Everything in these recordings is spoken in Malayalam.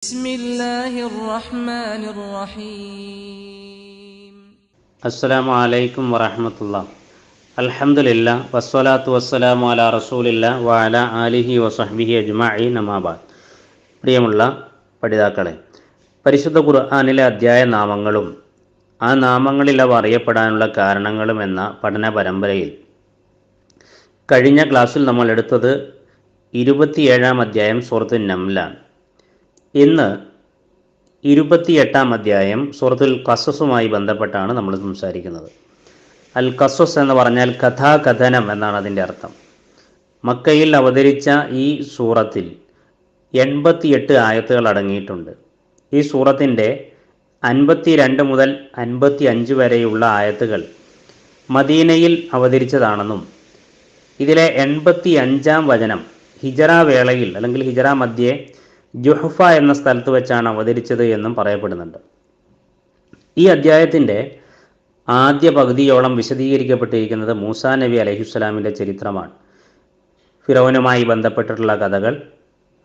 بسم الله الرحمن الرحيم അസ്സലാമു അലൈക്കും വറഹ്മത്തുള്ളാഹി. അൽഹംദുലില്ലാ വസ്സലാത്തു വസ്സലാമു അലാ റസൂലില്ലാ വഅലാ ആലിഹി വസഹ്ബിഹി അജ്മഈൻ അമ്മാ ബഅദ്. പ്രിയമുള്ള പഠിതാക്കളെ, പരിശുദ്ധ ഖുർആനിലെ അധ്യായ നാമങ്ങളും ആ നാമങ്ങളിൽ അവ അറിയപ്പെടാനുള്ള കാരണങ്ങളും എന്ന പഠന പരമ്പരയിൽ കഴിഞ്ഞ ക്ലാസ്സിൽ നമ്മൾ എടുത്തത് 27-ാം അധ്യായം സൂറത്തുൻ നംലാണ്. ഇന്ന് 28-ാം അധ്യായം സൂറത്തുൽ ഖസസുമായി ബന്ധപ്പെട്ടാണ് നമ്മൾ സംസാരിക്കുന്നത്. അൽ ഖസസ് എന്ന് പറഞ്ഞാൽ കഥാകഥനം എന്നാണ് അതിൻ്റെ അർത്ഥം. മക്കയിൽ അവതരിച്ച ഈ സൂറത്തിൽ 88 ആയത്തുകൾ അടങ്ങിയിട്ടുണ്ട്. ഈ സൂറത്തിൻ്റെ 52 മുതൽ 55 വരെയുള്ള ആയത്തുകൾ മദീനയിൽ അവതരിച്ചതാണെന്നും ഇതിലെ 85-ാം വചനം ഹിജറ വേളയിൽ അല്ലെങ്കിൽ ഹിജറ മധ്യേ ജുഹ്ഫ എന്ന സ്ഥലത്ത് വെച്ചാണ് അവതരിച്ചത് എന്നും പറയപ്പെടുന്നുണ്ട്. ഈ അധ്യായത്തിൻ്റെ ആദ്യ പകുതിയോളം വിശദീകരിക്കപ്പെട്ടിരിക്കുന്നത് മൂസാ നബി അലൈഹിസ്സലാമിൻ്റെ ചരിത്രമാണ്. ഫിറൗനുമായി ബന്ധപ്പെട്ടിട്ടുള്ള കഥകൾ,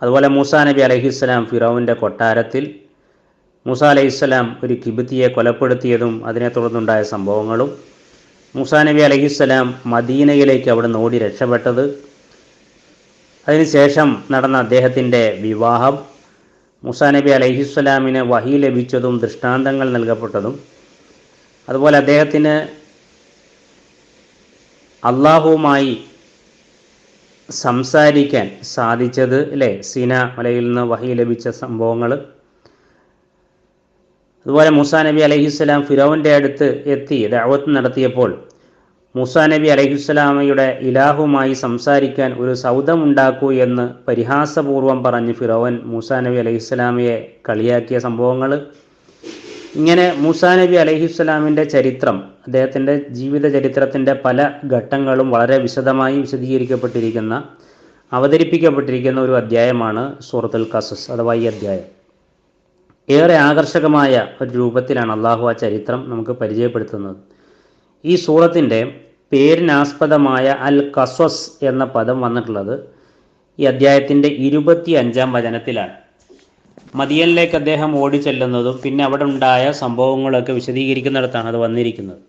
അതുപോലെ മൂസാ നബി അലൈഹിസ്സലാം ഫിറൗൻ്റെ കൊട്ടാരത്തിൽ മൂസാ അലൈഹിസ്സലാം ഒരു കിബിത്തിയെ കൊലപ്പെടുത്തിയതും അതിനെ തുടർന്നുണ്ടായ സംഭവങ്ങളും, മൂസാ നബി അലൈഹിസ്സലാം മദീനയിലേക്ക് അവിടെ നിന്ന് ഓടി രക്ഷപ്പെട്ടത്, അതിനുശേഷം നടന്ന അദ്ദേഹത്തിൻ്റെ വിവാഹം, മൂസാ നബി അലൈഹിസ്സലാമിന് വഹി ലഭിച്ചതും ദൃഷ്ടാന്തങ്ങൾ നൽകപ്പെട്ടതും, അതുപോലെ അദ്ദേഹത്തിന് അള്ളാഹുവുമായി സംസാരിക്കാൻ സാധിച്ചത് സീനാ മലയിൽ നിന്ന് വഹി ലഭിച്ച സംഭവങ്ങൾ, അതുപോലെ മൂസാ നബി അലൈഹിസ്സലാം ഫിറൗൻ്റെ അടുത്ത് എത്തി ദഅവത്ത് നടത്തിയപ്പോൾ മൂസാ നബി അലൈഹിസ്സലാമയുടെ ഇലാഹുമായി സംസാരിക്കാൻ ഒരു സൗദമുണ്ടാക്കൂ എന്ന് പരിഹാസപൂർവം പറഞ്ഞ് ഫിറൗൻ മൂസാ നബി അലൈഹിസ്സലാമയെ കളിയാക്കിയ സംഭവങ്ങൾ, ഇങ്ങനെ മൂസാ നബി അലൈഹിസ്സലാമിൻ്റെ ചരിത്രം, അദ്ദേഹത്തിൻ്റെ ജീവിത ചരിത്രത്തിൻ്റെ പല ഘട്ടങ്ങളും വളരെ വിശദമായി അവതരിപ്പിക്കപ്പെട്ടിരിക്കുന്ന ഒരു അധ്യായമാണ് സൂറത്തുൽ ഖസസ് അഥവാ ഈ അധ്യായം. ഏറെ ആകർഷകമായ ഒരു രൂപത്തിലാണ് അള്ളാഹു ആ ചരിത്രം നമുക്ക് പരിചയപ്പെടുത്തുന്നത്. ഈ സൂറത്തിൻ്റെ പേരിനാസ്പദമായ അൽ ഖസസ് എന്ന പദം വന്നിട്ടുള്ളത് ഈ അധ്യായത്തിൻ്റെ 25-ാം വചനത്തിലാണ്. മദിയനിലേക്ക് അദ്ദേഹം ഓടിച്ചെല്ലുന്നതും പിന്നെ അവിടെ ഉണ്ടായ സംഭവങ്ങളൊക്കെ വിശദീകരിക്കുന്നിടത്താണ് അത് വന്നിരിക്കുന്നത്.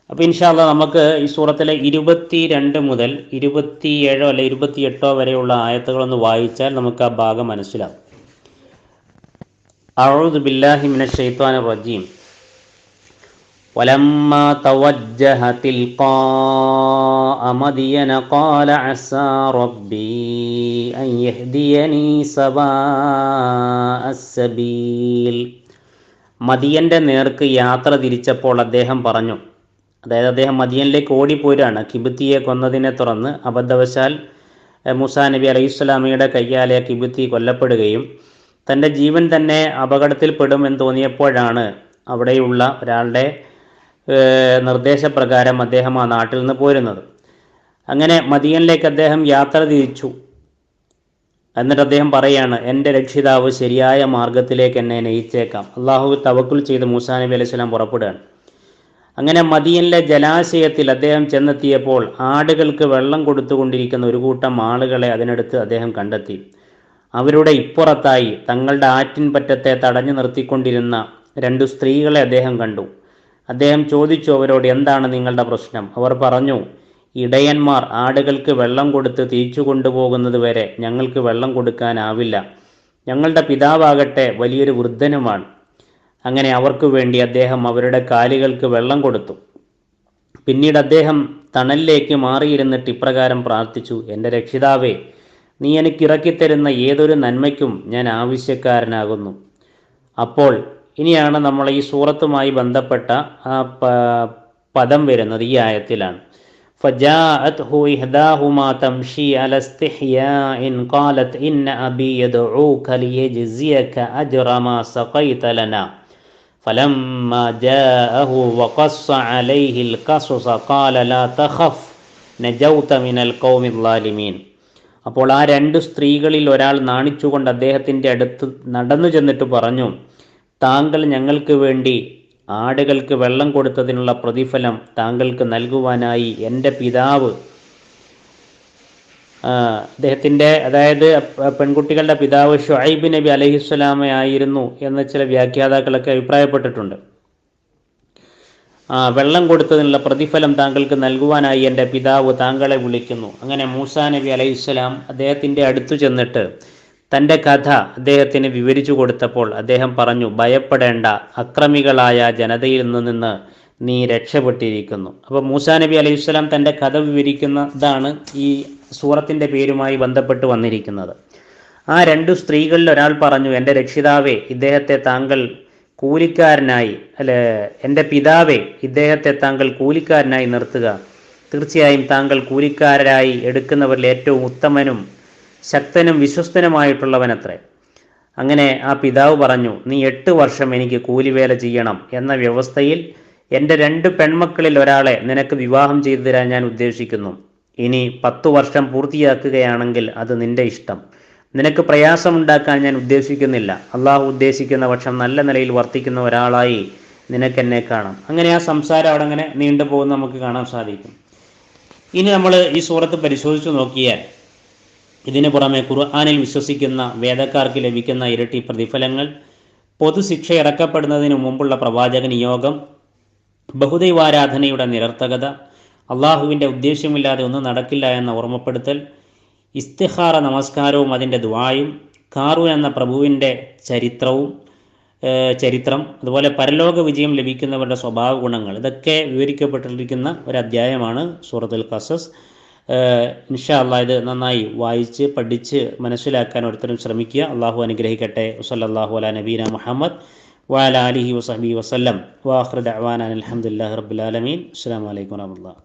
അപ്പോൾ ഇൻഷാ അല്ലാഹ് നമുക്ക് ഈ സൂറത്തിലെ 22 മുതൽ 27 അല്ലെ 28 വരെയുള്ള ആയത്തുകളൊന്ന് വായിച്ചാൽ നമുക്ക് ആ ഭാഗം മനസ്സിലാവും. അഊദു ബില്ലാഹി മിനശ് ശൈത്വാനിർ റജീം. ولما توجه تلقاء مدين قال عسى ربي أن يهديني سواء السبيل. മദിയൻ്റെ നേർക്ക് യാത്ര തിരിച്ചപ്പോൾ അദ്ദേഹം പറഞ്ഞു, അതായത് അദ്ദേഹം മദിയനിലേക്ക് ഓടിപ്പോരാണ്. കിബിത്തിയെ കൊന്നതിനെ തുടർന്ന് അബദ്ധവശാൽ മൂസാ നബി അലൈഹിസ്സലാമയുടെ കയ്യാലെ കിബിത്തി കൊല്ലപ്പെടുകയും തൻ്റെ ജീവൻ തന്നെ അപകടത്തിൽപ്പെടുമെന്ന് തോന്നിയപ്പോഴാണ് അവിടെയുള്ള ഒരാളുടെ നിർദ്ദേശപ്രകാരം അദ്ദേഹം ആ നാട്ടിൽ നിന്ന് പോരുന്നത്. അങ്ങനെ മദീനയിലേക്ക് അദ്ദേഹം യാത്ര തിരിച്ചു. എന്നിട്ട് അദ്ദേഹം പറയാണ്, എൻ്റെ രക്ഷിതാവ് ശരിയായ മാർഗത്തിലേക്ക് എന്നെ നയിച്ചേക്കാം. അള്ളാഹു തവക്കുൽ ചെയ്ത് മൂസാ നബി അലൈഹി സ്വലാം പുറപ്പെടുകയാണ്. അങ്ങനെ മദീനയിലെ ജലാശയത്തിൽ അദ്ദേഹം ചെന്നെത്തിയപ്പോൾ ആടുകൾക്ക് വെള്ളം കൊടുത്തുകൊണ്ടിരിക്കുന്ന ഒരു കൂട്ടം ആളുകളെ അതിനടുത്ത് അദ്ദേഹം കണ്ടെത്തി. അവരുടെ ഇപ്പുറത്തായി തങ്ങളുടെ ആറ്റിൻപറ്റത്തെ തടഞ്ഞു നിർത്തിക്കൊണ്ടിരുന്ന 2 സ്ത്രീകളെ അദ്ദേഹം കണ്ടു. അദ്ദേഹം ചോദിച്ചു അവരോട്, എന്താണ് നിങ്ങളുടെ പ്രശ്നം? അവർ പറഞ്ഞു, ഇടയന്മാർ ആടുകൾക്ക് വെള്ളം കൊടുത്ത് തിരിച്ചു കൊണ്ടുപോകുന്നത് വരെ ഞങ്ങൾക്ക് വെള്ളം കൊടുക്കാനാവില്ല. ഞങ്ങളുടെ പിതാവാകട്ടെ വലിയൊരു വൃദ്ധനുമാണ്. അങ്ങനെ അവർക്ക് വേണ്ടി അദ്ദേഹം അവരുടെ കാലുകൾക്ക് വെള്ളം കൊടുത്തു. പിന്നീട് അദ്ദേഹം തണലിലേക്ക് മാറിയിരുന്നിട്ട് ഇപ്രകാരം പ്രാർത്ഥിച്ചു, എൻ്റെ രക്ഷിതാവേ, നീ എനിക്ക് ഇറക്കിത്തരുന്ന ഏതൊരു നന്മയ്ക്കും ഞാൻ ആവശ്യക്കാരനാകുന്നു. അപ്പോൾ ഇനിയാണ് നമ്മൾ ഈ സൂറത്തുമായി ബന്ധപ്പെട്ട ആ പദം വരുന്നത് ഈ ആയത്തിലാണ്. ഫജാഅത്ഹു ഇഹ്ദാഹുമാ തംശി അല ഇസ്തിഹ്യാഇൻ ഖാലത് ഇന്ന അബി യദ്ഊക ലിയജ്സിയക അജ്റ മാ സഖൈത ലനാ ഫലമ്മാ ജാഅഹു വഖസ്സ അലൈഹിൽ ഖസസ ഖാല ലാ തഖഫ് നജൗത മിനൽ ഖൗമിൽ ളാലിമീൻ. അപ്പോൾ ആ 2 സ്ത്രീകളിൽ ഒരാൾ നാണിച്ചുകൊണ്ട് അദ്ദേഹത്തിൻ്റെ അടുത്ത് നടന്നു ചെന്നിട്ട് പറഞ്ഞു, താങ്കൾ ഞങ്ങൾക്ക് വേണ്ടി ആടുകൾക്ക് വെള്ളം കൊടുത്തതിനുള്ള പ്രതിഫലം താങ്കൾക്ക് നൽകുവാനായി എൻ്റെ പിതാവ് അദ്ദേഹത്തിൻ്റെ അതായത് പെൺകുട്ടികളുടെ പിതാവ് ഷുഐബ് നബി അലൈഹിസ്സലാമ ആയിരുന്നു എന്ന് ചില വ്യാഖ്യാതാക്കളൊക്കെ അഭിപ്രായപ്പെട്ടിട്ടുണ്ട്. വെള്ളം കൊടുത്തതിനുള്ള പ്രതിഫലം താങ്കൾക്ക് നൽകുവാനായി എൻ്റെ പിതാവ് താങ്കളെ വിളിക്കുന്നു. അങ്ങനെ മൂസാ നബി അലൈഹിസ്സലാം അദ്ദേഹത്തിൻ്റെ അടുത്തു ചെന്നിട്ട് തൻ്റെ കഥ അദ്ദേഹത്തിന് വിവരിച്ചു കൊടുത്തപ്പോൾ അദ്ദേഹം പറഞ്ഞു, ഭയപ്പെടേണ്ട, അക്രമികളായ ജനതയിൽ നിന്ന് നീ രക്ഷപ്പെട്ടിരിക്കുന്നു. അപ്പോൾ മൂസാ നബി അലൈഹിസ്സലാം തൻ്റെ കഥ വിവരിക്കുന്നതാണ് ഈ സൂറത്തിൻ്റെ പേരുമായി ബന്ധപ്പെട്ട് വന്നിരിക്കുന്നത്. ആ രണ്ടു സ്ത്രീകളിൽ ഒരാൾ പറഞ്ഞു, എൻ്റെ രക്ഷിതാവേ, ഇദ്ദേഹത്തെ താങ്കൾ കൂലിക്കാരനായി എൻ്റെ പിതാവേ, ഇദ്ദേഹത്തെ താങ്കൾ കൂലിക്കാരനായി നിർത്തുക. തീർച്ചയായും താങ്കൾ കൂലിക്കാരായി എടുക്കുന്നവരിൽ ഏറ്റവും ഉത്തമനും ശക്തനും വിശ്വസ്തനുമായിട്ടുള്ളവനത്രേ. അങ്ങനെ ആ പിതാവ് പറഞ്ഞു, നീ 8 വർഷം എനിക്ക് കൂലിവേല ചെയ്യണം എന്ന വ്യവസ്ഥയിൽ എൻ്റെ 2 പെൺമക്കളിൽ ഒരാളെ നിനക്ക് വിവാഹം ചെയ്തു തരാൻ ഞാൻ ഉദ്ദേശിക്കുന്നു. ഇനി 10 വർഷം പൂർത്തിയാക്കുകയാണെങ്കിൽ അത് നിന്റെ ഇഷ്ടം. നിനക്ക് പ്രയാസമുണ്ടാക്കാൻ ഞാൻ ഉദ്ദേശിക്കുന്നില്ല. അള്ളാഹു ഉദ്ദേശിക്കുന്ന പക്ഷം നല്ല നിലയിൽ വർത്തിക്കുന്ന ഒരാളായി നിനക്കെന്നെ കാണാം. അങ്ങനെ ആ സംസാരം അവിടെ അങ്ങനെ നീണ്ടുപോകുന്ന നമുക്ക് കാണാൻ സാധിക്കും. ഇനി നമ്മൾ ഈ സൂറത്ത് പരിശോധിച്ചു നോക്കിയാൽ ഇതിനു പുറമെ ഖുർആനിൽ വിശ്വസിക്കുന്ന വേദക്കാർക്ക് ലഭിക്കുന്ന ഇരട്ടി പ്രതിഫലങ്ങൾ, പൊതുശിക്ഷ ഇറക്കപ്പെടുന്നതിന് മുമ്പുള്ള പ്രവാചക നിയോഗം, ബഹുദൈവാരാധനയുടെ നിരർത്ഥകത, അള്ളാഹുവിൻ്റെ ഉദ്ദേശ്യമില്ലാതെ ഒന്നും നടക്കില്ല എന്ന ഓർമ്മപ്പെടുത്തൽ, ഇസ്തിഖാറ നമസ്കാരവും അതിൻ്റെ ദുആയും, ഖാറൂൻ എന്ന പ്രഭുവിൻ്റെ ചരിത്രം, അതുപോലെ പരലോക വിജയം ലഭിക്കുന്നവരുടെ സ്വഭാവ ഗുണങ്ങൾ, ഇതൊക്കെ വിവരിക്കപ്പെട്ടിരിക്കുന്ന ഒരു അധ്യായമാണ് സൂറത്തുൽ ഖസസ്. ഇൻഷാ അല്ലാഹ് ഇത് നന്നായി വായിച്ച് പഠിച്ച് മനസ്സിലാക്കാൻ ഓരോരുത്തരും ശ്രമിക്കുക. അള്ളാഹു അനുഗ്രഹിക്കട്ടെ. വസല്ലല്ലാഹു അലാ നബീന മുഹമ്മദ് വഅലാ ആലിഹി വസഹ്ബിഹി വസല്ലം. വആഖിറു ദഅ്വാനാ അൽഹംദുലില്ലാഹി റബ്ബിൽ ആലമീൻ. അസ്സലാമു അലൈക്കും വറഹ്മത്തുള്ളാഹി.